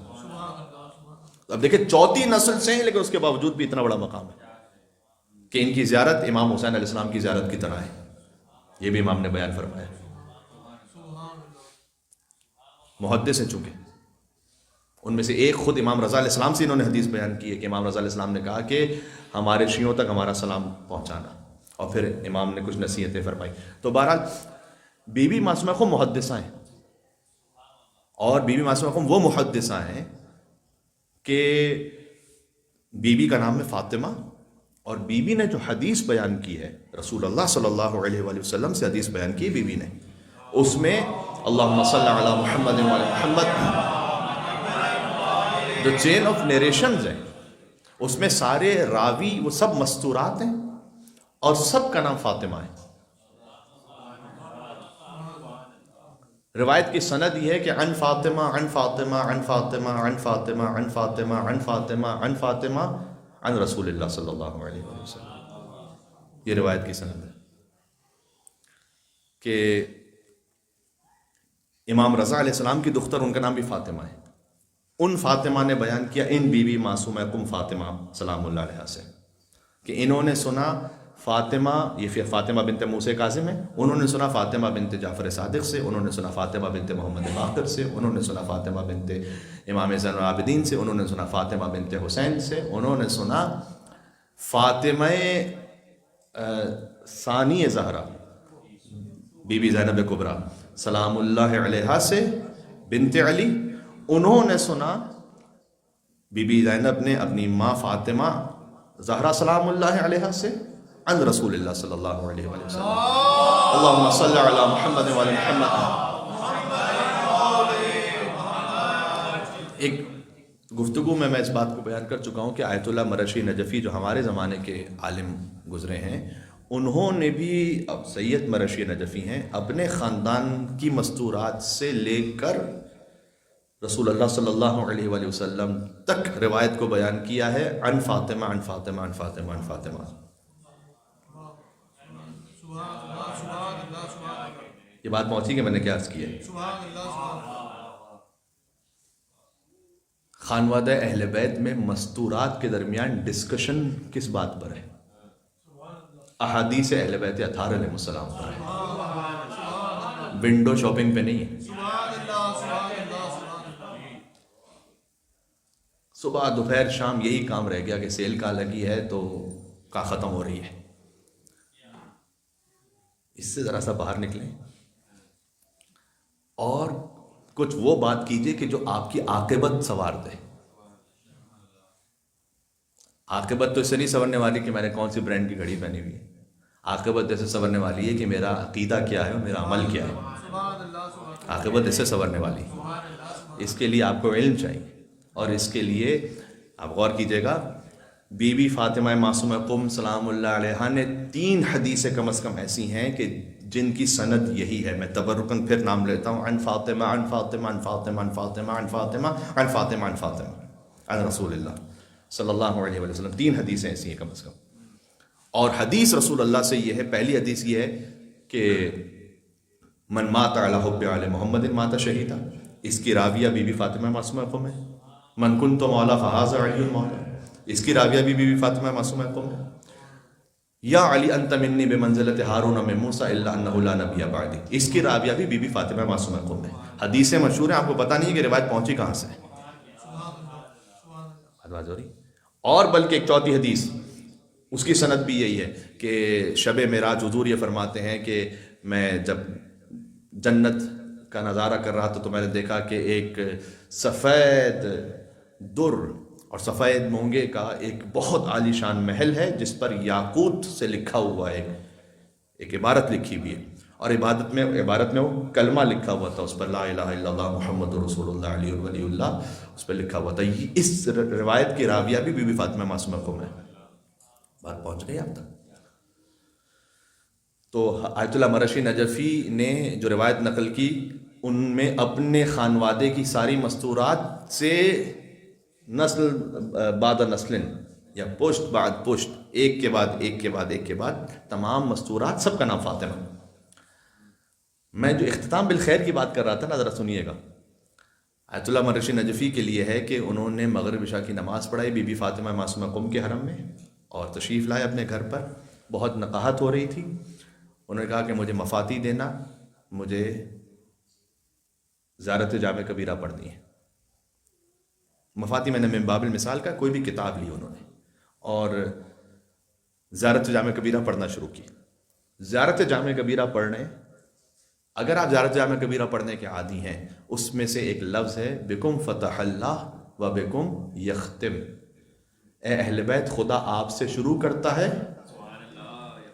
اب دیکھیں چوتھی نسل سے ہیں لیکن اس کے باوجود بھی اتنا بڑا مقام ہے کہ ان کی زیارت امام حسین علیہ السلام کی زیارت کی طرح ہے، یہ بھی امام نے بیان فرمایا۔ محدث ہیں چونکہ، ان میں سے ایک خود امام رضا علیہ السلام سے انہوں نے حدیث بیان کی ہے کہ امام رضا علیہ السلام نے کہا کہ ہمارے شیعوں تک ہمارا سلام پہنچانا، اور پھر امام نے کچھ نصیحتیں فرمائی۔ تو بہرحال بی بی معصومہ خم محدثہ ہیں، اور بی بی معصومہ خم وہ محدثہ ہیں کہ بی بی کا نام ہے فاطمہ، اور بی بی نے جو حدیث بیان کی ہے رسول اللہ صلی اللہ علیہ وآلہ وسلم سے حدیث بیان کی بی بی نے، اس میں اللہم صلی علی محمد و علی محمد، جو چین آف نیریشنز ہیں اس میں سارے راوی وہ سب مستورات ہیں اور سب کا نام فاطمہ ہے۔ روایت کی سند یہ ہے کہ عن فاطمہ عن فاطمہ عن فاطمہ عن فاطمہ عن فاطمہ عن فاطمہ عن فاطمہ عن رسول اللہ صلی اللہ علیہ وسلم، یہ روایت کی سند ہے کہ امام رضا علیہ السلام کی دختر ان کا نام بھی فاطمہ ہے، ان فاطمہ نے بیان کیا ان بی بی معصومہ کم فاطمہ سلام اللہ علیہ سے، کہ انہوں نے سنا فاطمہ، یہ فاطمہ بنت موسیٰ کاظم ہے، انہوں نے سنا فاطمہ بنت جعفر صادق سے، انہوں نے سنا فاطمہ بنت محمد باقر سے، انہوں نے سنا فاطمہ بنت امام زین العابدین سے، انہوں نے سنا فاطمہ بنت حسین سے، انہوں نے سنا فاطمہ ثانی زہرا بی بی زینب کبریٰ سلام اللہ علیہ سے بنت علی، انہوں نے سنا بی بی زینب نے اپنی ماں فاطمہ زہرا سلام اللہ علیہ سے عن رسول اللہ صلی اللہ علیہ وآلہ وسلم، اللہم صلی علی محمد و علی محمد۔ ایک گفتگو میں اس بات کو بیان کر چکا ہوں کہ آیت اللہ مرشی نجفی جو ہمارے زمانے کے عالم گزرے ہیں، انہوں نے بھی، اب سید مرشی نجفی ہیں، اپنے خاندان کی مستورات سے لے کر رسول اللہ صلی اللہ علیہ وآلہ وسلم تک روایت کو بیان کیا ہے عن فاطمہ عن فاطمہ عن فاطمہ عن فاطمہ۔ یہ بات پہنچی کہ میں نے کیا عرض کی ہے؟ خانوادہ اہل بیت میں مستورات کے درمیان ڈسکشن کس بات پر ہے؟ احادیث اہل بیت اطہار علیہ السلام پر ہے، ونڈو شاپنگ پہ نہیں ہے۔ صبح دوپہر شام یہی کام رہ گیا کہ سیل کا لگی ہے تو کا ختم ہو رہی ہے، اس سے ذرا سا باہر نکلیں اور کچھ وہ بات کیجئے کہ جو آپ کی عاقبت سنوار دے۔ عاقبت تو اس سے نہیں سنورنے والی کہ میں نے کون سی برانڈ کی گھڑی پہنی ہوئی ہے، عاقبت ایسے سنورنے والی ہے کہ میرا عقیدہ کیا ہے اور میرا عمل کیا ہے، عاقبت ایسے سنورنے والی ہے۔ اس کے لیے آپ کو علم چاہیے، اور اس کے لیے آپ غور کیجئے گا، بی بی فاطمہ معصومہ قم سلام اللہ علیہ نے 3 حدیثیں کم از کم ایسی ہیں کہ جن کی سند یہی ہے، میں تبرکاً پھر نام لیتا ہوں، عن فاطمہ عن فاطمہ عن فاطمہ عن فاطمہ عن فاطمہ عن فاطمہ عن فاطمہ عن رسول اللہ صلی اللہ علیہ وسلم، 3 حدیثیں ایسی ہیں کم از کم۔ اور حدیث رسول اللہ سے یہ ہے، پہلی حدیث یہ ہے کہ من مات علی حب علی محمد مات شہیدا، اس کی راویہ بی بی فاطمہ معصومہ قم ہے۔ من کنت مولا فہذا علی المولا، اس کی راویہ بھی بی بی فاطمہ معصومہ قم ہے۔ یا علی انت منی بمنزلت ہارون من موسیٰ الا انہ لا نبی بعدی، اس کی راویہ بھی بی بی فاطمہ معصومہ قم ہے۔ حدیثیں مشہور ہیں، آپ کو پتہ نہیں ہے کہ روایت پہنچی کہاں سے ہے، اور بلکہ ایک چوتھی حدیث اس کی سند بھی یہی ہے کہ شب معراج حضور یہ فرماتے ہیں کہ میں جب جنت کا نظارہ کر رہا تھا تو میں نے دیکھا کہ ایک سفید در اور سفید مونگے کا ایک بہت عالی شان محل ہے جس پر یاقوت سے لکھا ہوا ہے، ایک عبارت لکھی ہوئی ہے، اور عبارت میں وہ کلمہ لکھا ہوا تھا، اس پر لا الہ الا اللہ محمد رسول اللہ علی ولی اللہ اس پر لکھا ہوا تھا۔ اس روایت کی راویہ بھی بی بی فاطمہ معصومہ قم ہے۔ بات پہنچ گئی آپ تک؟ تو آیت اللہ مرشی نجفی نے جو روایت نقل کی ان میں اپنے خانوادے کی ساری مستورات سے نسل بعد نسل یا پشت بعد پشت، ایک کے بعد ایک کے بعد ایک کے بعد تمام مستورات، سب کا نام فاطمہ۔ میں جو اختتام بالخیر کی بات کر رہا تھا نا، ذرا سنیے گا۔ آیت اللہ مرشی نجفی کے لیے ہے کہ انہوں نے مغرب عشاء کی نماز پڑھائی بی بی فاطمہ معصومہ قم کے حرم میں، اور تشریف لائے اپنے گھر پر۔ بہت نقاہت ہو رہی تھی، انہوں نے کہا کہ مجھے مفاتی دینا، مجھے زیارت جامع کبیرہ پڑھنی ہے۔ مفاتی میں نے من باب المثال کا کوئی بھی کتاب لی انہوں نے، اور زیارت جامع کبیرہ پڑھنا شروع کی۔ زیارت جامع کبیرہ پڑھنے، اگر آپ زیارت جامع کبیرہ پڑھنے کے عادی ہیں، اس میں سے ایک لفظ ہے بکم فتح اللہ و بکم یختم۔ اے اہل بیت، خدا آپ سے شروع کرتا ہے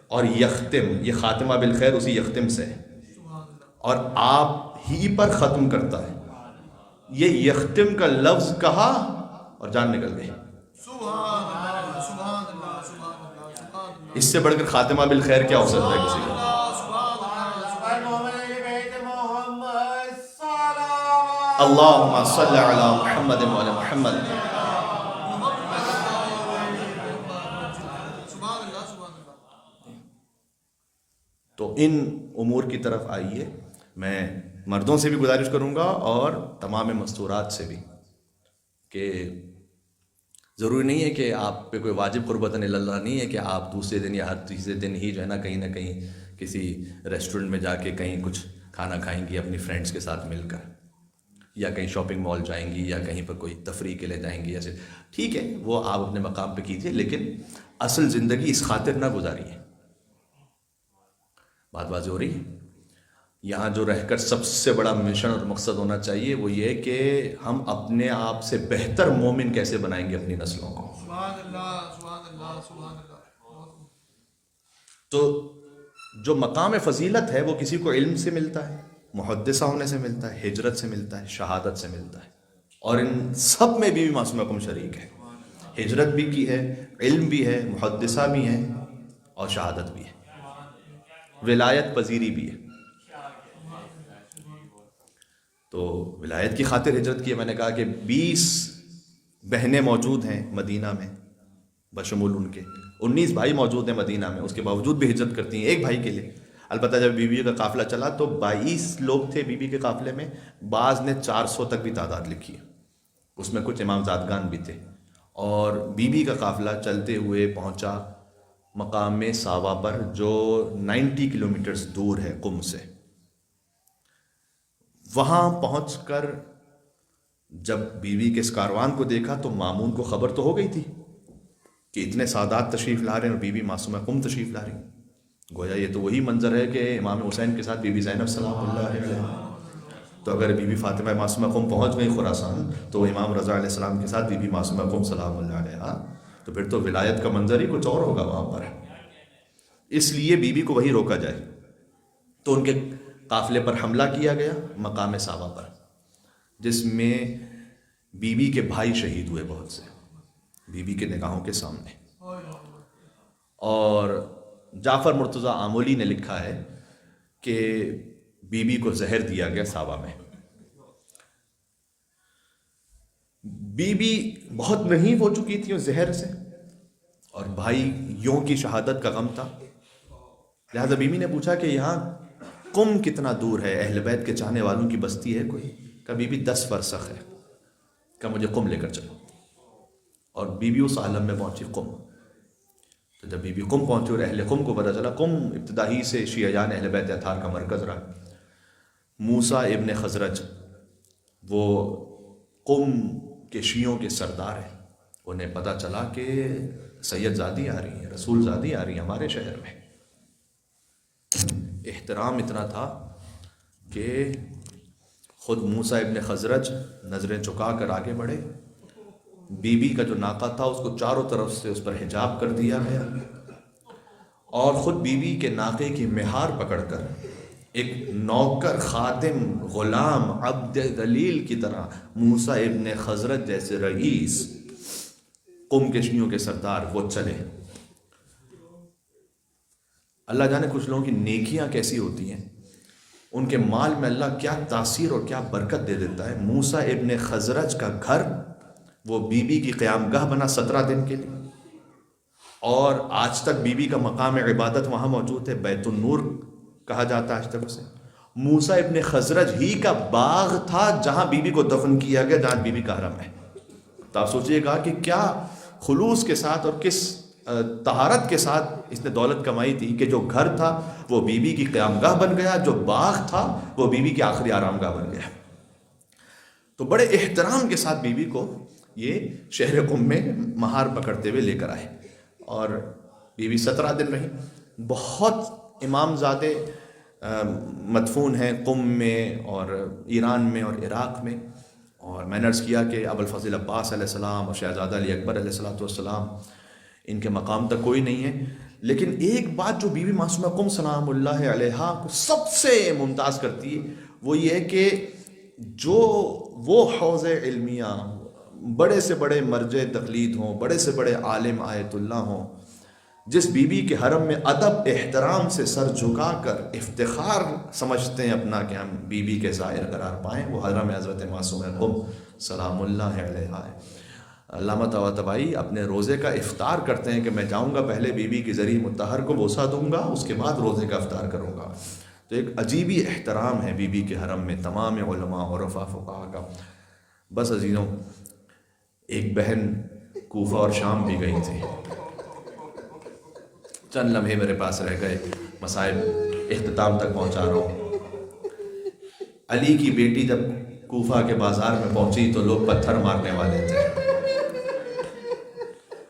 اور یختم، یہ خاتمہ بالخیر اسی یختم سے ہے، اور آپ ہی پر ختم کرتا ہے۔ یہ یختم کا لفظ کہا اور جان نکل گئی۔ اس سے بڑھ کر خاتمہ بالخیر کیا ہو سکتا ہے کسی کو؟ اللہم صلی علی محمد و علی محمد۔ تو ان امور کی طرف آئیے۔ میں مردوں سے بھی گزارش کروں گا اور تمام مستورات سے بھی، کہ ضروری نہیں ہے کہ آپ پہ کوئی واجب قربت اللہ نہیں ہے کہ آپ دوسرے دن یا ہر تیسرے دن ہی جو ہے نا کہیں نہ کہیں کسی ریسٹورنٹ میں جا کے کہیں کچھ کھانا کھائیں گی اپنی فرینڈس کے ساتھ مل کر، یا کہیں شاپنگ مال جائیں گی، یا کہیں پر کوئی تفریح کے لیے جائیں گی۔ ایسے ٹھیک ہے، وہ آپ اپنے مقام پہ کیجیے، لیکن اصل زندگی اس خاطر نہ گزاریے۔ بات واضح ہو رہی ہے؟ یہاں جو رہ کر سب سے بڑا مشن اور مقصد ہونا چاہیے وہ یہ کہ ہم اپنے آپ سے بہتر مومن کیسے بنائیں گے اپنی نسلوں کو۔ سبحان اللہ، سبحان اللہ، سبحان اللہ۔ تو جو مقام فضیلت ہے وہ کسی کو علم سے ملتا ہے، محدثہ ہونے سے ملتا ہے، ہجرت سے ملتا ہے، شہادت سے ملتا ہے، اور ان سب میں بھی معصومہ قم شریک ہے۔ ہجرت بھی کی ہے، علم بھی ہے، محدثہ بھی ہے، اور شہادت بھی ہے، ولایت پذیری بھی ہے۔ تو ولایت کی خاطر ہجرت کی ہے۔ میں نے کہا کہ 20 بہنیں موجود ہیں مدینہ میں، بشمول ان کے 19 بھائی موجود ہیں مدینہ میں، اس کے باوجود بھی ہجرت کرتی ہیں ایک بھائی کے لیے۔ البتہ جب بی بی کا قافلہ چلا تو 22 لوگ تھے بی بی کے قافلے میں، بعض نے 400 تک بھی تعداد لکھی ہے، اس میں کچھ امام زادگان بھی تھے۔ اور بی بی کا قافلہ چلتے ہوئے پہنچا مقام ساوا پر، جو 90 کلومیٹرز دور ہے قم سے۔ وہاں پہنچ کر جب بیوی کے اس کاروان کو دیکھا تو مامون کو خبر تو ہو گئی تھی کہ اتنے سادات تشریف لا رہے ہیں اور بی بی معصومہ قم تشریف لا رہی۔ گویا یہ تو وہی منظر ہے کہ امام حسین کے ساتھ بی بی زینب سلام اللہ علیہ۔ تو اگر بی بی فاطمہ معصومہ قم پہنچ گئی خراسان، تو امام رضا علیہ السلام کے ساتھ بی بی معصومہ قم سلام اللہ علیہ، تو پھر تو ولایت کا منظر ہی کچھ اور ہوگا وہاں پر۔ اس لیے بی بی کو وہی روکا جائے، تو ان کے قافلے پر حملہ کیا گیا مقام ساوا پر، جس میں بی بی کے بھائی شہید ہوئے بہت سے، بی بی کے نگاہوں کے سامنے۔ اور جعفر مرتضیٰ آمولی نے لکھا ہے کہ بی بی کو زہر دیا گیا ساوا میں۔ بی بی بہت رحیم ہو چکی تھی اس زہر سے، اور بھائی یوں کی شہادت کا غم تھا، لہذا بی بی نے پوچھا کہ یہاں قم کتنا دور ہے، اہل بیت کے چاہنے والوں کی بستی ہے کوئی؟ کہ بی بی 10 فرسخ ہے، کہ مجھے قم لے کر چلو۔ اور بی بی اس عالم میں پہنچی قم۔ تو جب بی بی قم پہنچی اور اہل قم کو پتہ چلا، قم ابتدا ہی سے شیعیان اہل بیت اطہار کا مرکز رہا۔ موسیٰ ابن خزرج وہ قم کے شیعوں کے سردار ہیں، انہیں پتہ چلا کہ سید زادی آ رہی ہیں، رسول زادی آ رہی ہیں ہمارے شہر میں۔ احترام اتنا تھا کہ خود موسیٰ ابن خزرج نظریں چکا کر آگے بڑھے، بی بی کا جو ناقہ تھا اس کو چاروں طرف سے اس پر حجاب کر دیا گیا، اور خود بی بی کے ناقے کی مہار پکڑ کر ایک نوکر، خادم، غلام، عبد دلیل کی طرح موسیٰ ابن خزرج جیسے رئیس، قم کے شیعوں کے سردار، وہ چلے۔ اللہ جانے کچھ لوگوں کی نیکیاں کیسی ہوتی ہیں، ان کے مال میں اللہ کیا تاثیر اور کیا برکت دے دیتا ہے. موسیٰ ابن خزرج کا گھر وہ بی بی کی قیام گاہ بنا 17 دن کے لیے، اور آج تک بی بی کا مقام عبادت وہاں موجود ہے. بیت النور کہا جاتا ہے آج تک اسے. موسیٰ ابن خزرج ہی کا باغ تھا جہاں بی بی کو دفن کیا گیا، جہاں بی بی کا حرم ہے. تو آپ سوچئے گا کہ کیا خلوص کے ساتھ اور کس طہارت کے ساتھ اس نے دولت کمائی تھی کہ جو گھر تھا وہ بی بی کی قیام گاہ بن گیا، جو باغ تھا وہ بی بی کی آخری آرام گاہ بن گیا. تو بڑے احترام کے ساتھ بی بی کو یہ شہر قم میں مہار پکڑتے ہوئے لے کر آئے، اور بی بی 17 دن رہی. بہت امام زادے مدفون ہیں قم میں اور ایران میں اور عراق میں، اور میں نے عرض کیا کہ ابو الفضل عباس علیہ السلام اور شہزادہ علی اکبر علیہ السلام ان کے مقام تک کوئی نہیں ہے. لیکن ایک بات جو بی بی معصومہ قم سلام اللہ علیہا کو سب سے ممتاز کرتی ہے وہ یہ ہے کہ جو وہ حوض علمیہ، بڑے سے بڑے مرجع تقلید ہوں، بڑے سے بڑے عالم آیت اللہ ہوں، جس بی بی کے حرم میں ادب احترام سے سر جھکا کر افتخار سمجھتے ہیں اپنا کہ ہم بی بی کے زائر قرار پائیں، وہ حرم حضرت معصومہ قم سلام اللہ علیہا ہے. علامہ طباطبائی اپنے روزے کا افطار کرتے ہیں کہ میں جاؤں گا پہلے بی بی کی ذریعہ مطہر کو بوسہ دوں گا، اس کے بعد روزے کا افطار کروں گا. تو ایک عجیبی احترام ہے بی بی کے حرم میں تمام علماء اور فقہاء کا. بس عزیزوں، ایک بہن کوفہ اور شام بھی گئی تھی. چند لمحے میرے پاس رہ گئے، مصائب اختتام تک پہنچا رہا ہوں. علی کی بیٹی جب کوفہ کے بازار میں پہنچی تو لوگ پتھر مارنے والے تھے.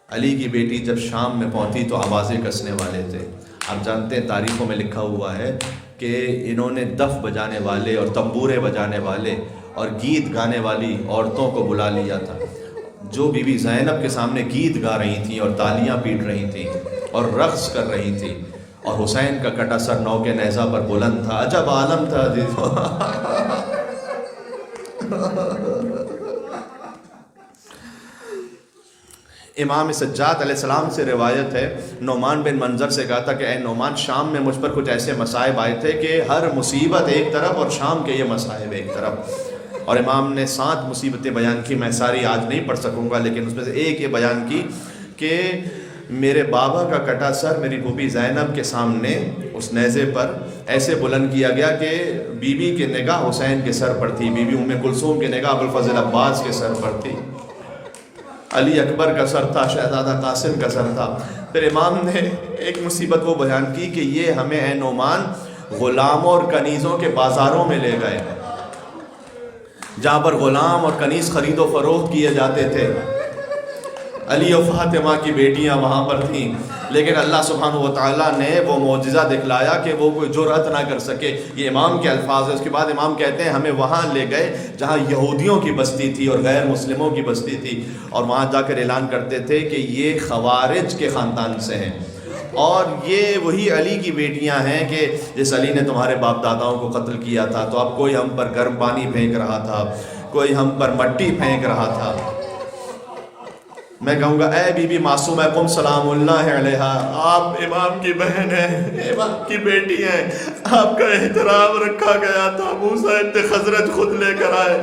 علی کی بیٹی جب شام میں پہنچی تو آوازیں کسنے والے تھے. آپ جانتے ہیں تاریخوں میں لکھا ہوا ہے کہ انہوں نے دف بجانے والے اور تنبورے بجانے والے اور گیت گانے والی عورتوں کو بلا لیا تھا، جو بی بی زینب کے سامنے گیت گا رہی تھیں اور تالیاں پیٹ رہی تھیں اور رقص کر رہی تھیں، اور حسین کا کٹا سر نو کے نیزہ پر بلند تھا. عجب عالم تھا امام سجاد علیہ السلام سے روایت ہے، نعمان بن منظر سے کہا تھا کہ اے نعمان، شام میں مجھ پر کچھ ایسے مصائب آئے تھے کہ ہر مصیبت ایک طرف اور شام کے یہ مصائب ایک طرف. اور امام نے 7 مصیبتیں بیان کی، میں ساری آج نہیں پڑھ سکوں گا، لیکن اس میں سے ایک یہ بیان کی کہ میرے بابا کا کٹا سر میری پھوپھی زینب کے سامنے اس نیزے پر ایسے بلند کیا گیا کہ بی بی کی نگاہ حسین کے سر پر تھی، بی بی ام کلثوم کی نگاہ ابو الفضل عباس کے سر پر تھی، علی اکبر کا سر تھا، شہزادہ قاسم کا سر تھا. پھر امام نے ایک مصیبت وہ بیان کی کہ یہ ہمیں اے نعمان غلاموں اور کنیزوں کے بازاروں میں لے گئے، جہاں پر غلام اور کنیز خرید و فروخت کیے جاتے تھے. علی و فاطمہ کی بیٹیاں وہاں پر تھیں، لیکن اللہ سبحانہ و تعالیٰ نے وہ معجزہ دکھلایا کہ وہ کوئی جرأت نہ کر سکے. یہ امام کے الفاظ ہیں. اس کے بعد امام کہتے ہیں ہمیں وہاں لے گئے جہاں یہودیوں کی بستی تھی اور غیر مسلموں کی بستی تھی، اور وہاں جا کر اعلان کرتے تھے کہ یہ خوارج کے خاندان سے ہیں، اور یہ وہی علی کی بیٹیاں ہیں کہ جس علی نے تمہارے باپ داداؤں کو قتل کیا تھا. تو اب کوئی ہم پر گرم پانی پھینک رہا تھا، کوئی ہم پر مٹی پھینک رہا تھا. میں کہوں گا اے بی بی معصومہ قم سلام اللہ علیہا، آپ امام کی بہن ہیں، امام کی بیٹی ہیں، آپ کا احترام رکھا گیا تھا. موسیٰ ابن خزرج خود لے کر آئے،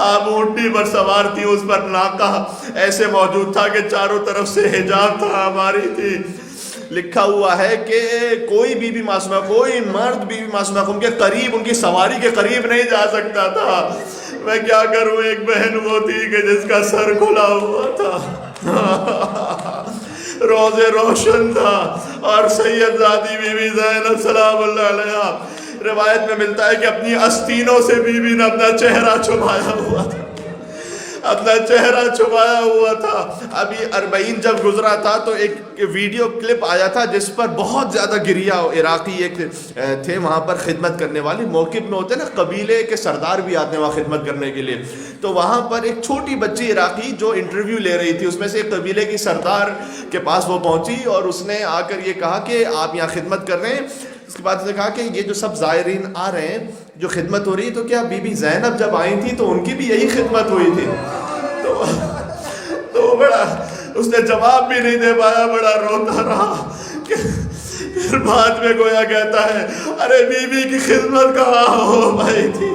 آپ اونٹی پر سوار تھی، اس پر ناقہ ایسے موجود تھا کہ چاروں طرف سے حجاب تھا ہماری تھی. لکھا ہوا ہے کہ کوئی بی بی معصومہ، کوئی مرد بی بی معصومہ قم کے قریب، ان کی سواری کے قریب نہیں جا سکتا تھا. میں کیا کروں، ایک بہن وہ تھی کہ جس کا سر کھلا ہوا تھا، روزے روشن تھا، اور سید زادی بی بی زینب سلام اللہ علیہا، روایت میں ملتا ہے کہ اپنی آستینوں سے بی بی نے اپنا چہرہ چھپایا ہوا تھا، اپنا چہرہ چھپایا ہوا تھا. ابھی 40 جب گزرا تھا تو ایک ویڈیو کلپ آیا تھا جس پر بہت زیادہ گریا. عراقی ایک تھے وہاں پر خدمت کرنے والی، موقف میں ہوتے ہیں نا قبیلے کے سردار بھی آتے ہیں وہاں خدمت کرنے کے لیے. تو وہاں پر ایک چھوٹی بچی عراقی جو انٹرویو لے رہی تھی، اس میں سے ایک قبیلے کی سردار کے پاس وہ پہنچی اور اس نے آ کر یہ کہا کہ آپ یہاں خدمت کر رہے ہیں. اس کے بعد اس نے کہا کہ یہ جو سب زائرین آ رہے ہیں جو خدمت ہو رہی ہے، تو کیا بی بی زینب جب آئی تھی تو ان کی بھی یہی خدمت ہوئی تھی؟ تو بڑا اس نے جواب بھی نہیں دے پایا، بڑا روتا رہا پھر بعد میں گویا کہتا ہے ارے بیوی کی خدمت کہاں ہو بھائی تھی،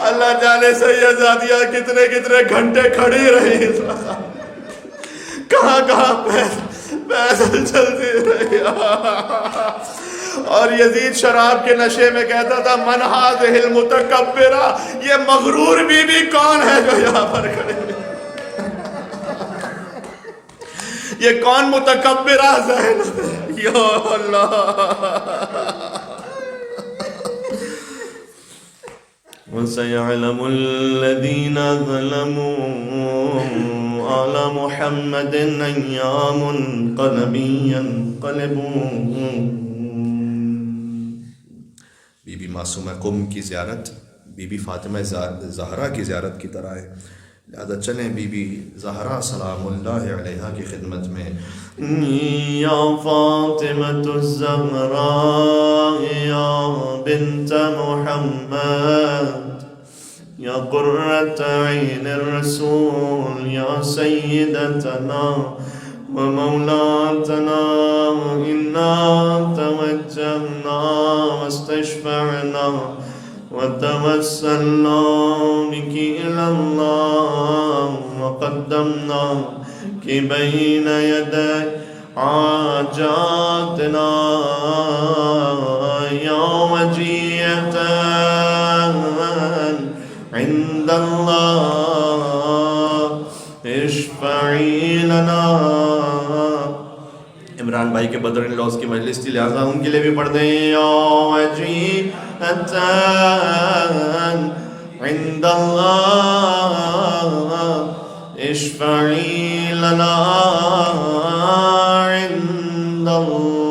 اللہ جانے سیدزادیہ کتنے کتنے گھنٹے کھڑی رہی، کہاں کہاں پیدل چلتی رہی. اور یزید شراب کے نشے میں کہتا تھا من هذه المتکبرہ، یہ مغرور بیوی کون ہے جو یہاں پر کھڑی ہے، یہ کون متکبرہ زینب ہے. یا اللہ. وَسَيَعْلَمُ الَّذِينَ ظَلَمُوا عَلَى مُحَمَّدٍ أَيَّا مُنْقَلَبٍ يَنْقَلِبُونَ. بی بی معصومہ قم کی زیارت بی بی فاطمہ زہرا کی زیارت کی طرح ہے، لہذا چلیں بی بی زہرا سلام اللہ علیہا کی خدمت میں. یا فاطمة الزہراء یا بنت محمد یا قرۃ عین الرسول یا سیدتنا ومولاتنا انا توجہنا واستشفعنا وتوسلنا بك إلى الله وقدمناك بين يدي حاجاتنا يا وجية عند الله اشفعي لنا. عمران بھائی کے بدر ان لاس کی مجلس تھی، لہذا ان کے لیے بھی پڑھ دیں یا وجیہۃ عند اللہ اشفعی لنا عند اللہ.